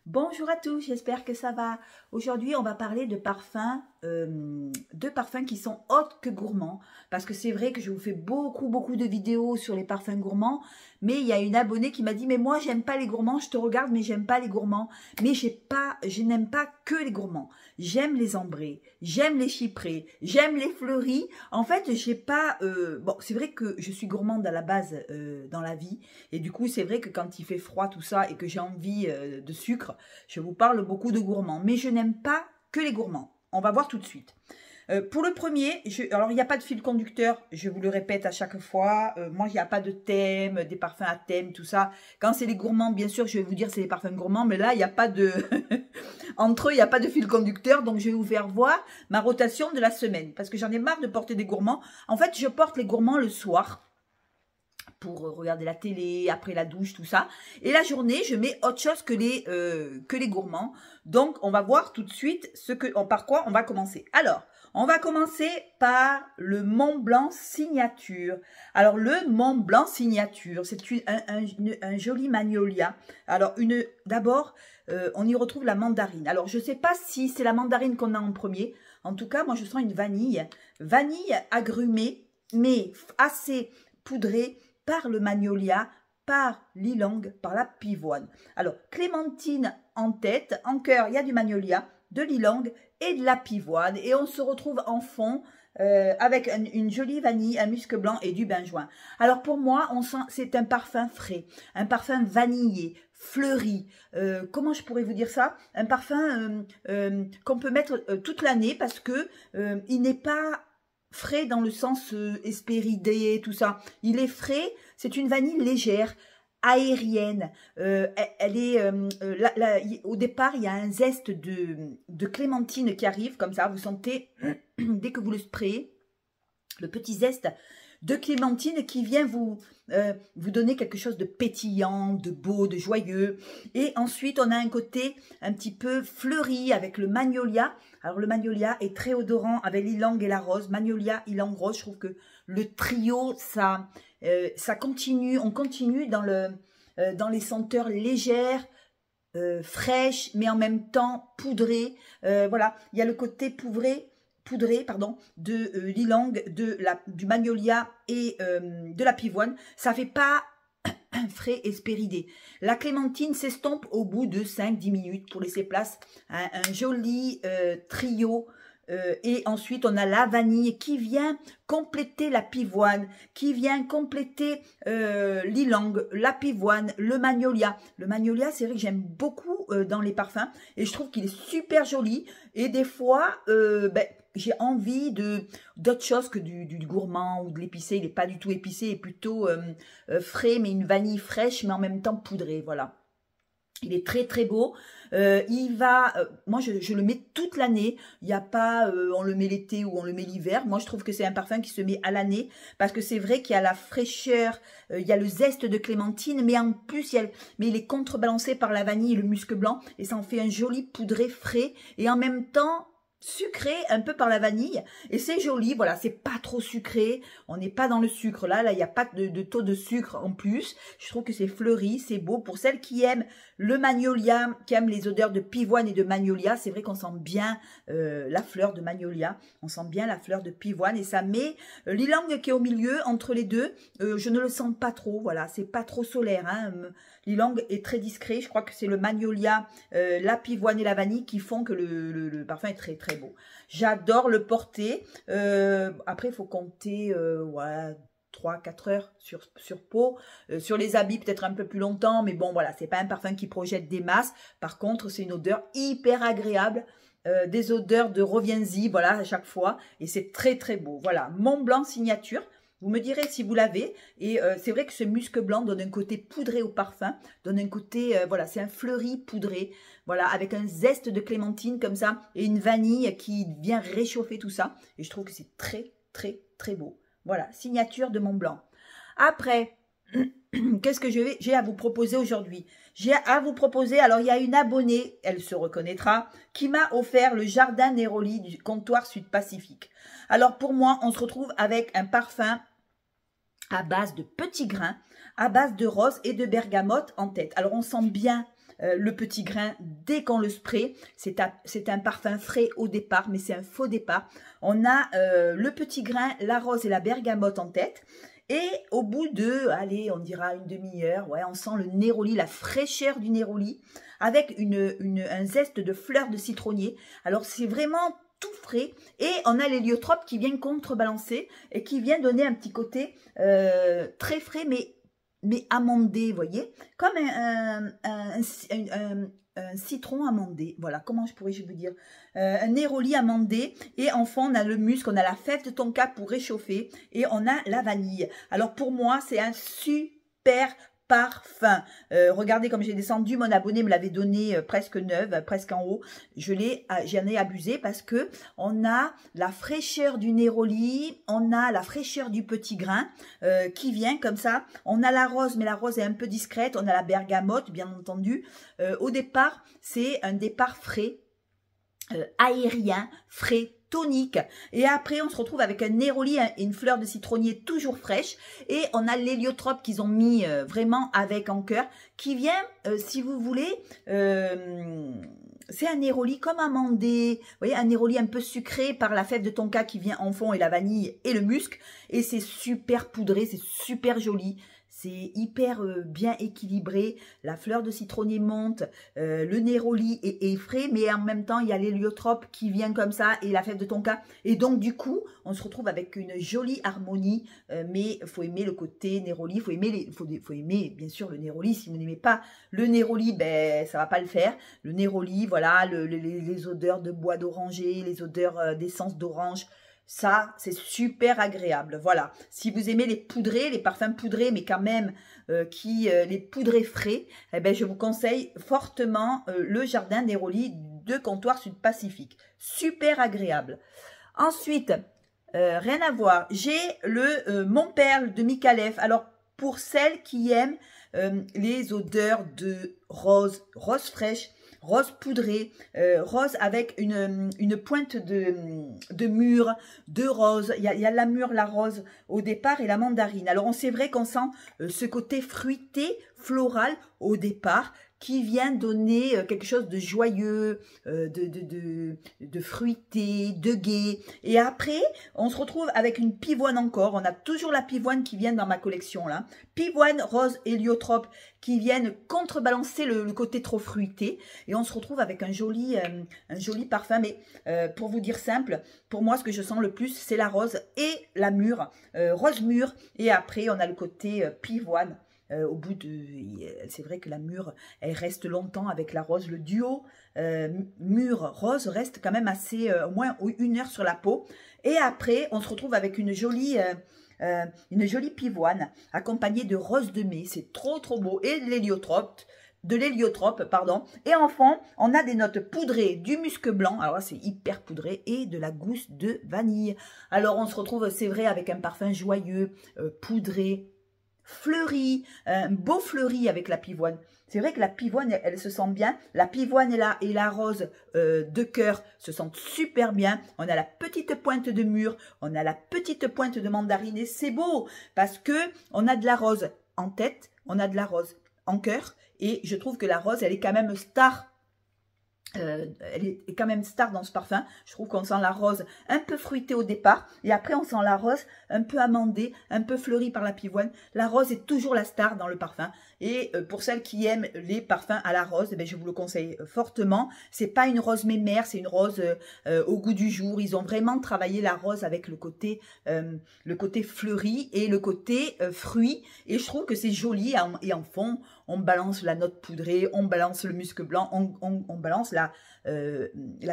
Bonjour à tous, j'espère que ça va. Aujourd'hui, on va parler de parfums, deux parfums qui sont autres que gourmands. Parce que c'est vrai que je vous fais beaucoup de vidéos sur les parfums gourmands. Mais il y a une abonnée qui m'a dit, mais moi, j'aime pas les gourmands, je te regarde, mais j'aime pas les gourmands. Mais je n'aime pas que les gourmands. J'aime les ambrés, j'aime les chyprés, j'aime les fleuris. En fait, j'ai pas... bon, c'est vrai que je suis gourmande à la base dans la vie. Et du coup, c'est vrai que quand il fait froid, tout ça, et que j'ai envie de sucre, je vous parle beaucoup de gourmands, mais je n'aime pas que les gourmands. On va voir tout de suite. Pour le premier, alors il n'y a pas de fil conducteur, je vous le répète à chaque fois. Moi, il n'y a pas de thème, des parfums à thème, tout ça. Quand c'est les gourmands, bien sûr, je vais vous dire c'est les parfums gourmands, mais là, il n'y a pas de... Entre eux, il n'y a pas de fil conducteur, donc je vais vous faire voir ma rotation de la semaine, parce que j'en ai marre de porter des gourmands. En fait, je porte les gourmands le soir, pour regarder la télé, après la douche, tout ça. Et la journée, je mets autre chose que les gourmands. Donc, on va voir tout de suite par quoi on va commencer. Alors, on va commencer par le Mont Blanc Signature. Alors, le Mont Blanc Signature, c'est un joli magnolia. Alors, d'abord, on y retrouve la mandarine. Alors, je ne sais pas si c'est la mandarine qu'on a en premier. En tout cas, moi, je sens une vanille. Vanille agrumée, mais assez poudrée, par le magnolia, par l'ylang, par la pivoine. Alors, clémentine en tête, en cœur, il y a du magnolia, de l'ylang et de la pivoine. Et on se retrouve en fond avec une jolie vanille, un musc blanc et du benjoin. Alors, pour moi, on sent c'est un parfum frais, un parfum vanillé, fleuri. Comment je pourrais vous dire ça? Un parfum qu'on peut mettre toute l'année parce que il n'est pas frais dans le sens hespéridé, tout ça. Il est frais, c'est une vanille légère, aérienne. Elle est, au départ, il y a un zeste de clémentine qui arrive, comme ça, vous sentez, dès que vous le sprayez, le petit zeste de clémentine qui vient vous donner quelque chose de pétillant, de beau, de joyeux. Et ensuite, on a un côté un petit peu fleuri avec le magnolia. Alors, le magnolia est très odorant avec l'ylang et la rose. Magnolia, ylang, rose. Je trouve que le trio, ça continue. On continue dans les senteurs légères, fraîches, mais en même temps poudrées. Voilà, il y a le côté poudré, de l'ylang, du magnolia et de la pivoine. Ça fait pas un frais espéridé. La clémentine s'estompe au bout de 5-10 minutes pour laisser place à un joli trio. Et ensuite, on a la vanille qui vient compléter la pivoine, qui vient compléter l'ylang, la pivoine, le magnolia. Le magnolia, c'est vrai que j'aime beaucoup dans les parfums et je trouve qu'il est super joli. Et des fois, j'ai envie d'autre chose que du gourmand ou de l'épicé. Il n'est pas du tout épicé, il est plutôt frais, mais une vanille fraîche, mais en même temps poudrée, voilà. Il est très beau. Moi je le mets toute l'année. Il n'y a pas, on le met l'été ou on le met l'hiver. Moi je trouve que c'est un parfum qui se met à l'année parce que c'est vrai qu'il y a la fraîcheur, il y a le zeste de clémentine, mais en plus mais il est contrebalancé par la vanille et le musc blanc et ça en fait un joli poudré frais et en même temps sucré un peu par la vanille et c'est joli, voilà, c'est pas trop sucré, on n'est pas dans le sucre là il n'y a pas de taux de sucre en plus. Je trouve que c'est fleuri, c'est beau. Pour celles qui aiment le magnolia, qui aiment les odeurs de pivoine et de magnolia, c'est vrai qu'on sent bien la fleur de magnolia, on sent bien la fleur de pivoine et ça met l'ylang qui est au milieu entre les deux. Je ne le sens pas trop, voilà, c'est pas trop solaire, hein. L'ylang est très discret, je crois que c'est le magnolia, la pivoine et la vanille qui font que le parfum est très beau. J'adore le porter. Après, il faut compter voilà, 3-4 heures sur peau. Sur les habits, peut-être un peu plus longtemps, mais bon, voilà, c'est pas un parfum qui projette des masses. Par contre, c'est une odeur hyper agréable. Des odeurs de reviens-y, voilà, à chaque fois. Et c'est très beau. Voilà, Mont Blanc Signature. Vous me direz si vous l'avez. Et c'est vrai que ce musc blanc donne un côté poudré au parfum. Donne un côté, voilà, c'est un fleuri poudré. Voilà, avec un zeste de clémentine comme ça. Et une vanille qui vient réchauffer tout ça. Et je trouve que c'est très beau. Voilà, signature de Mont Blanc. Après, qu'est-ce que j'ai à vous proposer aujourd'hui? J'ai à vous proposer, alors il y a une abonnée, elle se reconnaîtra, qui m'a offert le Jardin Néroli du comptoir Sud-Pacifique. Alors pour moi, on se retrouve avec un parfum à base de petits grains, à base de rose et de bergamote en tête. Alors on sent bien le petit grain dès qu'on le spray. C'est un parfum frais au départ, mais c'est un faux départ. On a le petit grain, la rose et la bergamote en tête. Et au bout de, allez, on dira une demi-heure, ouais, on sent le néroli, la fraîcheur du néroli, avec un zeste de fleurs de citronnier. Alors, c'est vraiment tout frais. Et on a l'héliotrope qui vient contrebalancer et qui vient donner un petit côté très frais, mais amandé, vous voyez, comme un citron amandé, voilà, comment je pourrais vous dire, un néroli amandé, et en fond on a le musc, on a la fève de tonka pour réchauffer, et on a la vanille. Alors pour moi c'est un super parfum. Regardez comme j'ai descendu, mon abonné me l'avait donné presque neuve, presque en haut. J'en ai abusé parce que on a la fraîcheur du néroli, on a la fraîcheur du petit grain qui vient comme ça. On a la rose, mais la rose est un peu discrète. On a la bergamote, bien entendu. Au départ, c'est un départ frais, aérien, frais, tonique. Et après, on se retrouve avec un néroli et une fleur de citronnier toujours fraîche. Et on a l'héliotrope qu'ils ont mis vraiment avec en cœur, qui vient, si vous voulez, c'est un néroli comme amandé. Vous voyez, un néroli un peu sucré par la fève de tonka qui vient en fond et la vanille et le musc. Et c'est super poudré, c'est super joli. C'est hyper bien équilibré, la fleur de citronnier monte, le néroli est frais, mais en même temps, il y a l'héliotrope qui vient comme ça et la fève de tonka. Et donc, du coup, on se retrouve avec une jolie harmonie, mais il faut aimer le côté néroli, il faut aimer bien sûr le néroli. Si vous n'aimez pas le néroli, ben, ça va pas le faire. Le néroli, voilà, les odeurs de bois d'oranger, les odeurs d'essence d'orange. Ça, c'est super agréable. Voilà. Si vous aimez les poudrés, les parfums poudrés, mais quand même les poudrés frais, eh ben, je vous conseille fortement le Jardin Néroli de Comptoir Sud Pacifique. Super agréable. Ensuite, rien à voir, j'ai le Mon Perle de Micallef. Alors, pour celles qui aiment les odeurs de rose fraîche, rose poudré, rose avec une pointe de mûre, de rose. Il y a la mûre, la rose au départ et la mandarine. Alors, c'est vrai qu'on sent ce côté fruité, floral au départ, qui vient donner quelque chose de joyeux, de fruité, de gai. Et après, on se retrouve avec une pivoine encore. On a toujours la pivoine qui vient dans ma collection là. Pivoine, rose, héliotrope qui viennent contrebalancer le côté trop fruité. Et on se retrouve avec un joli parfum. Mais pour vous dire simple, pour moi, ce que je sens le plus, c'est la rose et la mûre. Rose mûre. Et après, on a le côté pivoine. Au bout de... C'est vrai que la mûre, elle reste longtemps avec la rose. Le duo mûre-rose reste quand même assez, au moins 1 heure sur la peau. Et après, on se retrouve avec une jolie pivoine accompagnée de rose de mai. C'est trop, trop beau. Et de l'héliotrope, pardon. Et enfin, on a des notes poudrées, du musc blanc. Alors là, c'est hyper poudré. Et de la gousse de vanille. Alors, on se retrouve, c'est vrai, avec un parfum joyeux, poudré, fleuri, un beau fleuri avec la pivoine. C'est vrai que la pivoine, elle se sent bien. La pivoine et la rose de cœur se sentent super bien. On a la petite pointe de mûre, on a la petite pointe de mandarine et c'est beau parce que on a de la rose en tête, on a de la rose en cœur et je trouve que la rose, elle est quand même star. Elle est quand même star dans ce parfum. Je trouve qu'on sent la rose un peu fruitée au départ et après on sent la rose un peu amandée, un peu fleurie par la pivoine. La rose est toujours la star dans le parfum et pour celles qui aiment les parfums à la rose, je vous le conseille fortement. C'est pas une rose mémère, c'est une rose au goût du jour. Ils ont vraiment travaillé la rose avec le côté fleuri et le côté fruit et je trouve que c'est joli et en fond on balance la note poudrée, on balance le musc blanc, on balance la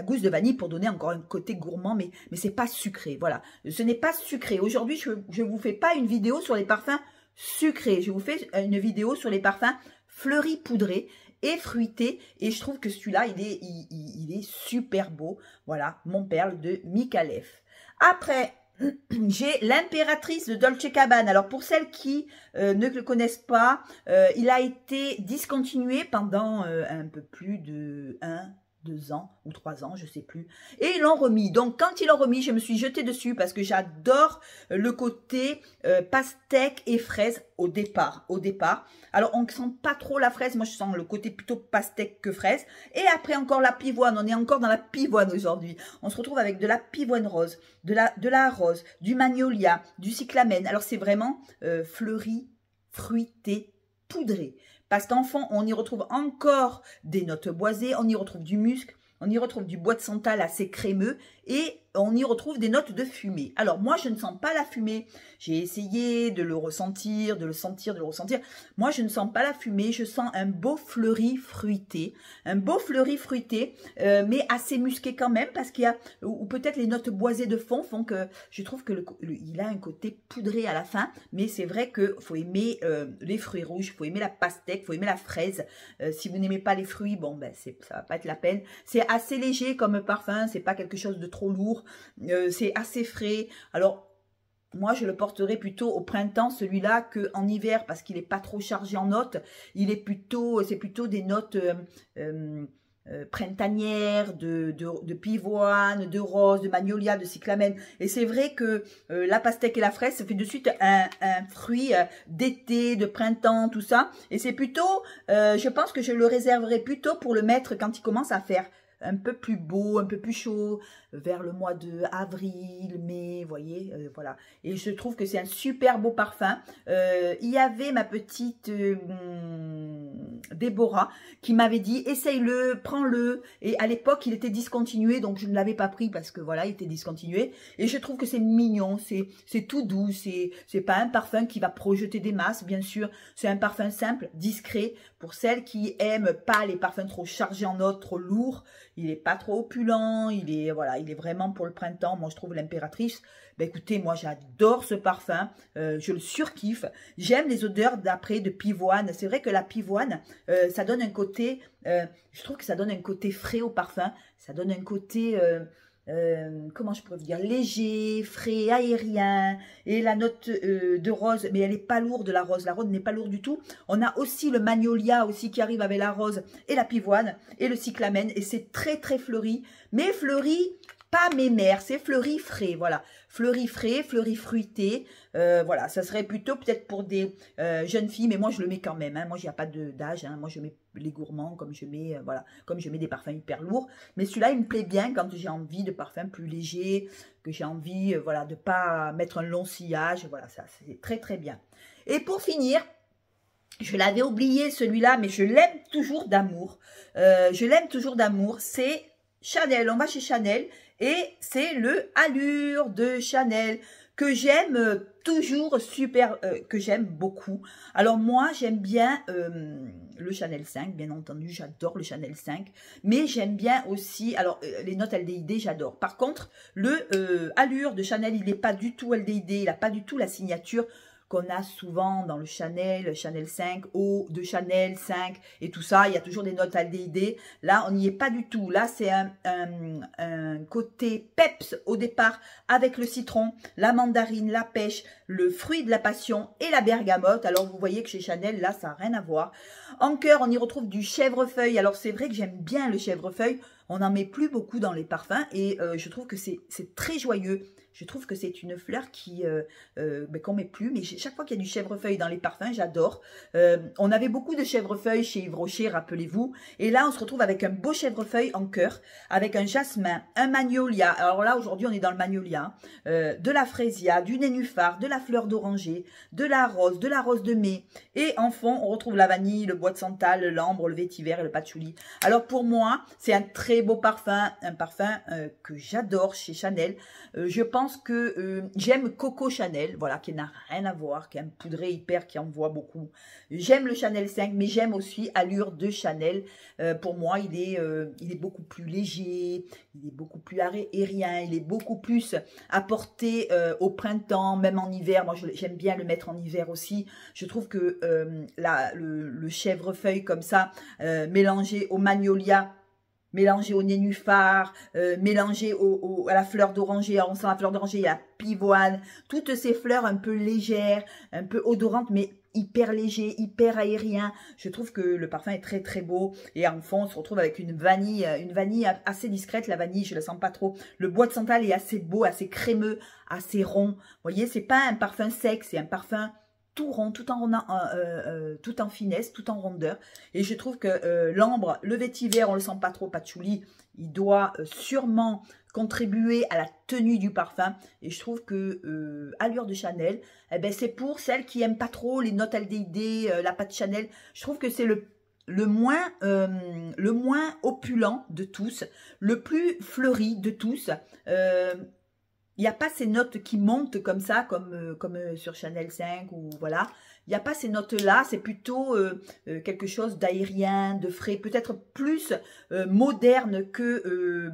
gousse de vanille pour donner encore un côté gourmand, mais c'est pas sucré. Voilà, ce n'est pas sucré. Aujourd'hui, je vous fais pas une vidéo sur les parfums sucrés. Je vous fais une vidéo sur les parfums fleuris, poudrés et fruités. Et je trouve que celui-là, il est super beau. Voilà, Mon Perle de Micallef. Après, j'ai l'impératrice de Dolce Gabbana. Alors pour celles qui ne le connaissent pas, il a été discontinué pendant un peu plus de 2 ans ou 3 ans, je sais plus. Et ils l'ont remis. Donc, quand ils l'ont remis, je me suis jetée dessus parce que j'adore le côté pastèque et fraise au départ. Alors, on ne sent pas trop la fraise. Moi, je sens le côté plutôt pastèque que fraise. Et après, encore la pivoine. On est encore dans la pivoine aujourd'hui. On se retrouve avec de la pivoine rose, de la rose, du magnolia, du cyclamen. Alors, c'est vraiment fleuri, fruité, poudré. Parce qu'en fond, on y retrouve encore des notes boisées, on y retrouve du musc, on y retrouve du bois de santal assez crémeux et on y retrouve des notes de fumée. Alors moi, je ne sens pas la fumée. J'ai essayé de le ressentir, de le sentir, de le ressentir. Moi, je ne sens pas la fumée. Je sens un beau fleuri fruité. Un beau fleuri fruité, mais assez musqué quand même parce qu'il y a, ou peut-être les notes boisées de fond font que je trouve que il a un côté poudré à la fin. Mais c'est vrai qu'il faut aimer les fruits rouges, il faut aimer la pastèque, il faut aimer la fraise. Si vous n'aimez pas les fruits, bon, ben ça va pas être la peine. C'est assez léger comme parfum, c'est pas quelque chose de trop lourd. C'est assez frais. Alors, moi, je le porterai plutôt au printemps, celui-là, qu'en hiver, parce qu'il n'est pas trop chargé en notes. C'est plutôt des notes printanières, de pivoine, de rose, de magnolia, de cyclamen. Et c'est vrai que la pastèque et la fraise, ça fait de suite un fruit d'été, de printemps, tout ça. Et c'est plutôt, je pense que je le réserverai plutôt pour le mettre quand il commence à faire un peu plus beau, un peu plus chaud, vers le mois de avril, mai, vous voyez, voilà. Et je trouve que c'est un super beau parfum. Il y avait ma petite Déborah qui m'avait dit, essaye-le, prends-le. Et à l'époque, il était discontinué, donc je ne l'avais pas pris parce que voilà, il était discontinué. Et je trouve que c'est mignon, c'est tout doux, c'est pas un parfum qui va projeter des masses, bien sûr. C'est un parfum simple, discret, pour celles qui aiment pas les parfums trop chargés en notes, trop lourds. Il n'est pas trop opulent, il est vraiment pour le printemps. Moi, je trouve l'impératrice. Ben, écoutez, moi, j'adore ce parfum. Je le surkiffe. J'aime les odeurs d'après de pivoine. C'est vrai que la pivoine, ça donne un côté, je trouve que ça donne un côté frais au parfum. Ça donne un côté, comment je pourrais vous dire, léger, frais, aérien. Et la note de rose, mais elle n'est pas lourde, la rose n'est pas lourde du tout. On a aussi le magnolia aussi qui arrive avec la rose et la pivoine et le cyclamen. Et c'est très très fleuri, mais fleuri pas mémère, c'est fleuri frais, voilà. Fleuri frais, fleuri fruité, voilà, ça serait plutôt peut-être pour des jeunes filles, mais moi je le mets quand même, hein. Moi il n'y a pas d'âge, hein. Moi je mets les gourmands comme je mets, voilà, comme je mets des parfums hyper lourds, mais celui-là il me plaît bien quand j'ai envie de parfums plus légers, que j'ai envie, voilà, de pas mettre un long sillage, voilà, ça c'est très très bien. Et pour finir, je l'avais oublié celui-là, mais je l'aime toujours d'amour, c'est Chanel, on va chez Chanel, et c'est le Allure de Chanel que j'aime toujours que j'aime beaucoup. Alors moi, j'aime bien le Chanel 5, bien entendu, j'adore le Chanel 5, mais j'aime bien aussi, alors les notes aldéhyde, j'adore. Par contre, le Allure de Chanel, il n'est pas du tout aldéhyde, il n'a pas du tout la signature qu'on a souvent dans le Chanel 5, eau de Chanel 5 et tout ça, il y a toujours des notes aldéhyde. Là, on n'y est pas du tout. Là, c'est un côté peps au départ avec le citron, la mandarine, la pêche, le fruit de la passion et la bergamote. Alors, vous voyez que chez Chanel, là, ça n'a rien à voir. En cœur, on y retrouve du chèvrefeuille. Alors, c'est vrai que j'aime bien le chèvrefeuille. On n'en met plus beaucoup dans les parfums et je trouve que c'est très joyeux. Je trouve que c'est une fleur qui qu'on met plus, mais chaque fois qu'il y a du chèvrefeuille dans les parfums, j'adore. On avait beaucoup de chèvrefeuille chez Yves Rocher, rappelez-vous. Et là, on se retrouve avec un beau chèvrefeuille en cœur, avec un jasmin, un magnolia. Alors là, aujourd'hui, on est dans le magnolia, de la frésia, du nénuphar, de la fleur d'oranger, de la rose de mai. Et en fond, on retrouve la vanille, le bois de santal, l'ambre, le vétiver et le patchouli. Alors pour moi, c'est un très beau parfum, un parfum que j'adore chez Chanel. Je pense que j'aime Coco Chanel, voilà, qui n'a rien à voir, qui est un poudré hyper, qui envoie beaucoup. J'aime le Chanel 5, mais j'aime aussi Allure de Chanel. Pour moi, il est beaucoup plus léger, il est beaucoup plus aérien, il est beaucoup plus apporté au printemps, même en hiver. Moi, j'aime bien le mettre en hiver aussi. Je trouve que le chèvrefeuille comme ça, mélangé au magnolia, mélangé au nénuphar, mélangé à la fleur d'oranger. On sent la fleur d'oranger, il y a la pivoine, toutes ces fleurs un peu légères, un peu odorantes, mais hyper léger, hyper aérien. Je trouve que le parfum est très très beau. Et en fond, on se retrouve avec une vanille assez discrète. La vanille, je la sens pas trop. Le bois de santal est assez beau, assez crémeux, assez rond. Vous voyez, c'est pas un parfum sec, c'est un parfum tout rond, tout en finesse, tout en rondeur. Et je trouve que l'ambre, le vétiver, on le sent pas trop, patchouli, il doit sûrement contribuer à la tenue du parfum. Et je trouve que Allure de Chanel, eh ben, c'est pour celles qui aiment pas trop les notes aldéhyde, la pâte Chanel. Je trouve que c'est le moins opulent de tous, le plus fleuri de tous. Il n'y a pas ces notes qui montent comme ça, comme sur Chanel 5 ou voilà. Il n'y a pas ces notes-là, c'est plutôt quelque chose d'aérien, de frais, peut-être plus moderne que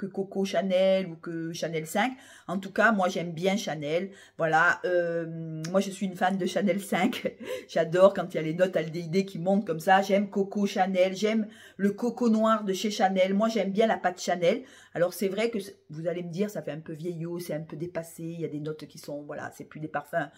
Coco Chanel ou que Chanel 5. En tout cas, moi j'aime bien Chanel. Voilà, moi je suis une fan de Chanel 5. J'adore quand il y a les notes aldéhyde qui montent comme ça. J'aime Coco Chanel, j'aime le coco noir de chez Chanel. Moi j'aime bien la pâte Chanel. Alors c'est vrai que vous allez me dire, ça fait un peu vieillot, c'est un peu dépassé. Il y a des notes qui sont, voilà, c'est plus des parfums,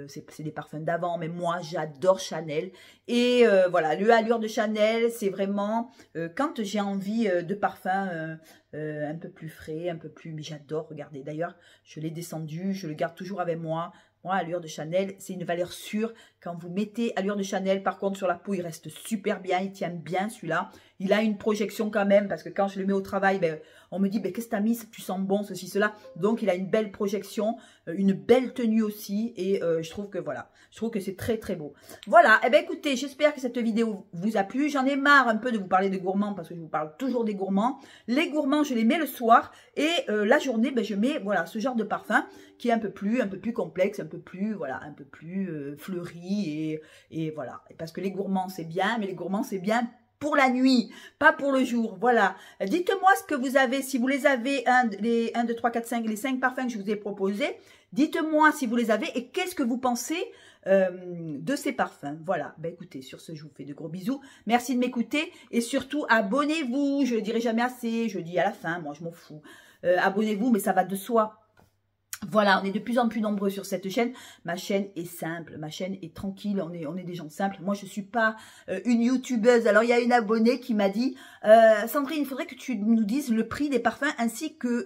c'est des parfums d'avant, mais moi j'adore Chanel. Et voilà, le Allure de Chanel, c'est vraiment quand j'ai envie de parfum un peu plus frais, un peu plus, mais j'adore, regardez, d'ailleurs je l'ai descendu, je le garde toujours avec moi. Moi, Allure de Chanel, c'est une valeur sûre. Quand vous mettez Allure de Chanel, par contre, sur la peau, il reste super bien. Il tient bien, celui-là. Il a une projection quand même, parce que quand je le mets au travail, ben, on me dit, ben, qu'est-ce que tu as mis? Tu sens bon, ceci, cela. Donc, il a une belle projection, une belle tenue aussi. Et je trouve que, voilà, je trouve que c'est très, très beau. Voilà, eh ben, écoutez, j'espère que cette vidéo vous a plu. J'en ai marre un peu de vous parler de gourmands, parce que je vous parle toujours des gourmands. Les gourmands, je les mets le soir. Et la journée, ben, je mets, voilà, ce genre de parfum qui est un peu plus complexe, un peu plus, voilà, un peu plus fleuri et voilà. Parce que les gourmands, c'est bien, mais les gourmands, c'est bien pour la nuit, pas pour le jour. Voilà. Dites-moi ce que vous avez, si vous les avez, les 1, 2, 3, 4, 5, les 5 parfums que je vous ai proposés. Dites-moi si vous les avez et qu'est-ce que vous pensez de ces parfums. Voilà. Ben écoutez, sur ce, je vous fais de gros bisous. Merci de m'écouter et surtout, abonnez-vous. Je le dirai jamais assez, je le dis à la fin, moi je m'en fous. Abonnez-vous, mais ça va de soi. Voilà, on est de plus en plus nombreux sur cette chaîne. Ma chaîne est simple, ma chaîne est tranquille, on est des gens simples. Moi, je suis pas une youtubeuse. Alors, il y a une abonnée qui m'a dit Sandrine, il faudrait que tu nous dises le prix des parfums ainsi que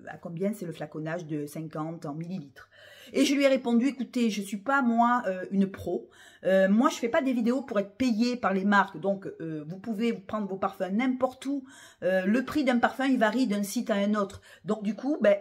à combien c'est le flaconnage de 50 en millilitres. Et je lui ai répondu, écoutez, je suis pas moi une pro. Moi, je fais pas des vidéos pour être payée par les marques. Donc, vous pouvez prendre vos parfums n'importe où. Le prix d'un parfum, il varie d'un site à un autre. Donc, du coup, ben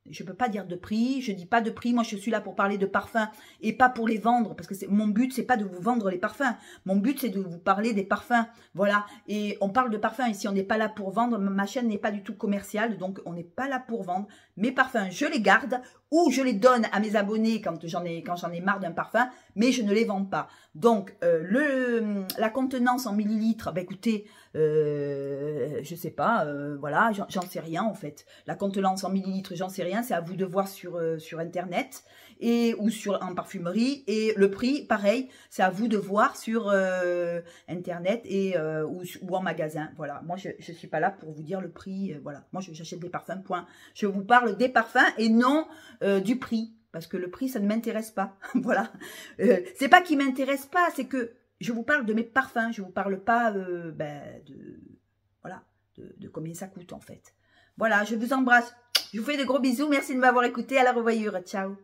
je ne peux pas dire de prix, je dis pas de prix. Moi, je suis là pour parler de parfums et pas pour les vendre. Parce que mon but, c'est pas de vous vendre les parfums. Mon but, c'est de vous parler des parfums. Voilà. Et on parle de parfums ici. On n'est pas là pour vendre. Ma chaîne n'est pas du tout commerciale. Donc, on n'est pas là pour vendre. Mes parfums, je les garde ou je les donne à mes abonnés quand j'en ai marre d'un parfum. Mais je ne les vends pas. Donc, la contenance en millilitres, ben écoutez, je sais pas, voilà, j'en sais rien en fait. La contenance en millilitres, j'en sais rien, c'est à vous de voir sur internet ou en parfumerie. Et le prix, pareil, c'est à vous de voir sur internet ou en magasin. Voilà, moi je suis pas là pour vous dire le prix. Voilà, moi j'achète des parfums, point. Je vous parle des parfums et non du prix. Parce que le prix, ça ne m'intéresse pas. Voilà. C'est pas qu'il m'intéresse pas, c'est que je vous parle de mes parfums. Je vous parle pas voilà, de combien ça coûte en fait. Voilà, je vous embrasse. Je vous fais de gros bisous. Merci de m'avoir écouté. À la revoyure. Ciao.